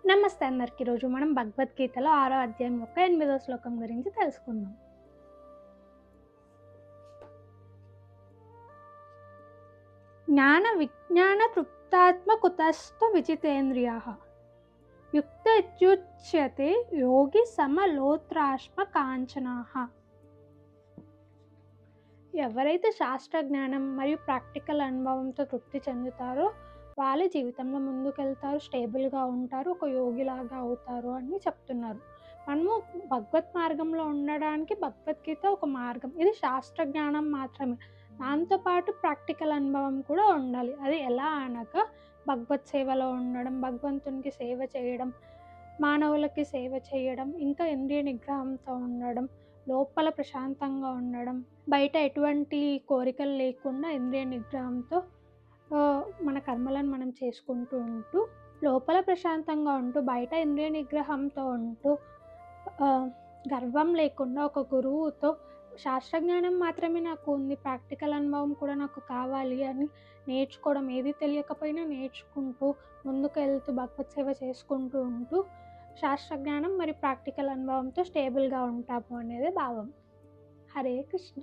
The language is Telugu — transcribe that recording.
నమస్తే అందరికి. ఈరోజు మనం భగవద్గీతలో 6వ అధ్యాయం యొక్క 8వ శ్లోకం గురించి తెలుసుకుందాం. జ్ఞాన విజ్ఞాన తృప్తాత్మ కుతస్థ విజితేంద్రియాః యుక్త ఇత్యుచ్యతే యోగి సమలోత్రాష్మ కాంచనాః. ఎవరైతే శాస్త్ర జ్ఞానం మరియు ప్రాక్టికల్ అనుభవంతో తృప్తి చెందుతారో వాళ్ళ జీవితంలో ముందుకెళ్తారు, స్టేబుల్గా ఉంటారు, ఒక యోగిలాగా అవుతారు అని చెప్తున్నారు. మనము భగవత్ మార్గంలో ఉండడానికి భగవద్గీత ఒక మార్గం. ఇది శాస్త్ర జ్ఞానం మాత్రమే, దాంతోపాటు ప్రాక్టికల్ అనుభవం కూడా ఉండాలి. అది ఎలా అనగా భగవత్ సేవలో ఉండడం, భగవంతునికి సేవ చేయడం, మానవులకి సేవ చేయడం, ఇంకా ఇంద్రియ నిగ్రహంతో ఉండడం, లోపల ప్రశాంతంగా ఉండడం, బయట ఎటువంటి కోరికలు లేకుండా ఇంద్రియ నిగ్రహంతో మన కర్మలను మనం చేసుకుంటూ ఉంటూ, లోపల ప్రశాంతంగా ఉంటూ, బయట ఇంద్రియ నిగ్రహంతో ఉంటూ, గర్వం లేకుండా ఒక గురువుతో శాస్త్రజ్ఞానం మాత్రమే నాకు ఉంది, ప్రాక్టికల్ అనుభవం కూడా నాకు కావాలి అని నేర్చుకోవడం, ఏది తెలియకపోయినా నేర్చుకుంటూ ముందుకు వెళ్తూ భగవత్ సేవ చేసుకుంటూ ఉంటూ శాస్త్రజ్ఞానం మరియు ప్రాక్టికల్ అనుభవంతో స్టేబుల్గా ఉంటాము అనేది భావం. హరే కృష్ణ.